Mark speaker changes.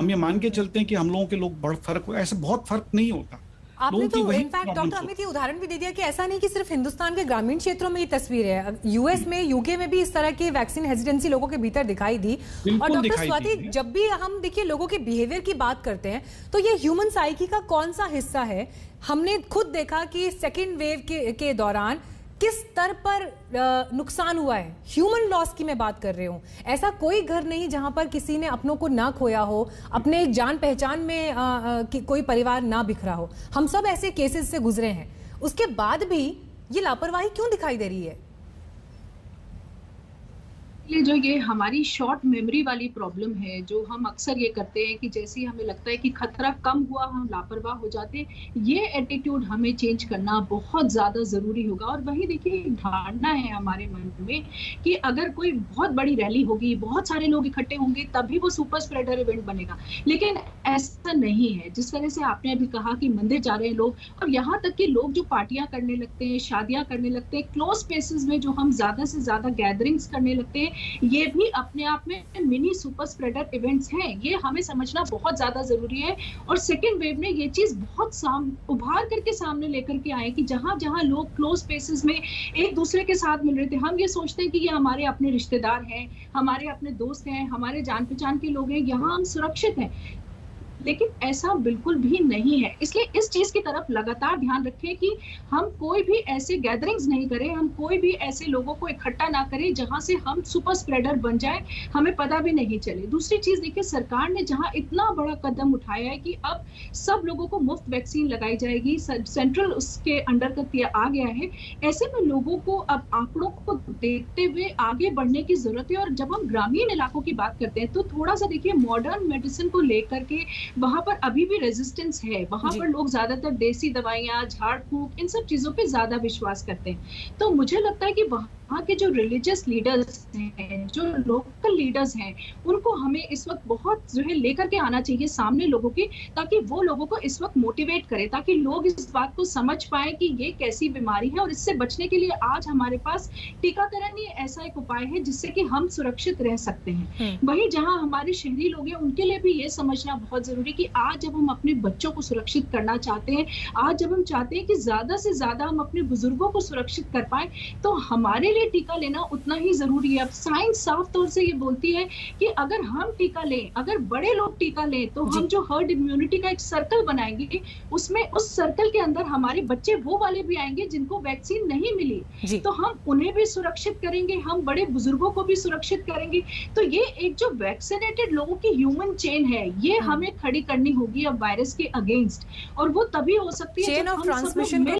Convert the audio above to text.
Speaker 1: हम ये मान के चलते हैं कि हम लोगों के लोग बड़ा फर्क, ऐसे बहुत फर्क नहीं होता।
Speaker 2: आपने
Speaker 1: लोगों की
Speaker 2: तो
Speaker 1: वही
Speaker 2: इनफैक्ट
Speaker 1: प्रॉब्लम्स
Speaker 2: डॉक्टर
Speaker 1: होती
Speaker 2: अमित ये उदाहरण भी दे दिया कि ऐसा नहीं कि सिर्फ हिंदुस्तान के ग्रामीण क्षेत्रों में ये तस्वीर है, यूएस में, यूके में भी इस तरह की वैक्सीन हेजिटेंसी लोगों के भीतर दिखाई दी। और
Speaker 1: बिल्कुल
Speaker 2: डॉक्टर
Speaker 1: दिखाई दी
Speaker 2: स्वाति,
Speaker 1: है।
Speaker 2: जब भी हम देखिए लोगों के बिहेवियर की बात करते हैं तो ये ह्यूमन साइकी का कौन सा हिस्सा है? हमने खुद देखा कि सेकेंड वेव के दौरान किस स्तर पर नुकसान हुआ है। ह्यूमन लॉस की मैं बात कर रही हूं। ऐसा कोई घर नहीं जहां पर किसी ने अपनों को ना खोया हो, अपने जान पहचान में कोई परिवार ना बिखरा हो। हम सब ऐसे केसेस से गुजरे हैं, उसके बाद भी ये लापरवाही क्यों दिखाई दे रही है?
Speaker 3: जो ये हमारी शॉर्ट मेमोरी वाली प्रॉब्लम है, जो हम अक्सर ये करते हैं कि जैसे ही हमें लगता है कि खतरा कम हुआ हम लापरवाह हो जाते हैं। ये एटीट्यूड हमें चेंज करना बहुत ज्यादा जरूरी होगा। और वही देखिए, एक धारणा है हमारे मन में कि अगर कोई बहुत बड़ी रैली होगी, बहुत सारे लोग इकट्ठे होंगे, तभी वो सुपर स्प्रेडर इवेंट बनेगा। लेकिन ऐसा नहीं है। जिस तरह से आपने अभी कहा कि मंदिर जा रहे हैं लोग, और यहाँ तक कि लोग जो पार्टियां करने लगते हैं, शादियां करने लगते हैं, क्लोज स्पेसेस में जो हम ज्यादा से ज्यादा गैदरिंग्स करने लगते हैं, ये भी अपने आप में मिनी सुपर स्प्रेडर इवेंट्स हैं। ये हमें समझना बहुत ज्यादा जरूरी है। और सेकेंड वेव ने ये चीज बहुत उभार करके सामने लेकर के आए कि जहां जहां लोग क्लोज स्पेसेस में एक दूसरे के साथ मिल रहे थे, हम ये सोचते हैं कि ये हमारे अपने रिश्तेदार हैं, हमारे अपने दोस्त हैं, हमारे जान पहचान के लोग हैं, यहाँ हम सुरक्षित हैं। लेकिन ऐसा बिल्कुल भी नहीं है। इसलिए इस चीज की तरफ लगातार ध्यान रखें कि हम कोई भी ऐसे गैदरिंग्स नहीं करें, हम कोई भी ऐसे लोगों को इकट्ठा ना करें जहां से हम सुपर स्प्रेडर बन जाए, हमें पता भी नहीं चले। दूसरी चीज देखिए, सरकार ने जहां इतना बड़ा कदम उठाया है कि अब सब लोगों को मुफ्त वैक्सीन लगाई जाएगी, सेंट्रल उसके अंडर तक आ गया है। ऐसे में लोगों को अब आंकड़ों को देखते हुए आगे बढ़ने की जरूरत है। और जब हम ग्रामीण इलाकों की बात करते हैं तो थोड़ा सा देखिए, मॉडर्न मेडिसिन को लेकर के वहां पर अभी भी रेजिस्टेंस है। वहां पर लोग ज्यादातर देसी दवाइयां, झाड़ फूक, इन सब चीजों पे ज्यादा विश्वास करते हैं। तो मुझे लगता है कि वहां के जो रिलीजियस लीडर्स हैं, जो लोकल लीडर्स हैं, उनको हमें इस वक्त बहुत जो है लेकर के आना चाहिए सामने लोगों के, ताकि वो लोगों को इस वक्त मोटिवेट करे, ताकि लोग इस बात को समझ पाए कि ये कैसी बीमारी है। और इससे बचने के लिए आज हमारे पास टीकाकरण ही ऐसा एक उपाय है जिससे कि हम सुरक्षित रह सकते हैं। वहीं जहां हमारे शहरी लोग हैं, उनके लिए भी ये समझना बहुत जरूरी कि आज जब हम अपने बच्चों को सुरक्षित करना चाहते हैं, आज जब हम चाहते हैं कि ज्यादा से ज्यादा हम अपने बुजुर्गों को सुरक्षित कर पाए, तो हमारे लिए टीका लेना उतना ही जरूरी है। अब साइंस साफ तौर से ये बोलती है कि अगर हम टीका लें, अगर बड़े लोग टीका लें, तो हम जो हर्ड इम्यूनिटी का एक सर्कल बनाएंगे, उसमें उस सर्कल के अंदर हमारे बच्चे वो वाले भी आएंगे जिनको वैक्सीन नहीं मिली, तो हम उन्हें भी सुरक्षित करेंगे, हम बड़े बुजुर्गों को भी सुरक्षित करेंगे। तो ये एक जो वैक्सीनेटेड लोगों की ह्यूमन चेन है, ये हमें खड़ी करनी होगी अब वायरस के अगेंस्ट। और वो तभी हो सकती है
Speaker 2: चेन
Speaker 3: जब
Speaker 2: ऑफ
Speaker 3: हम सब लोग
Speaker 2: ट्रांसमिशन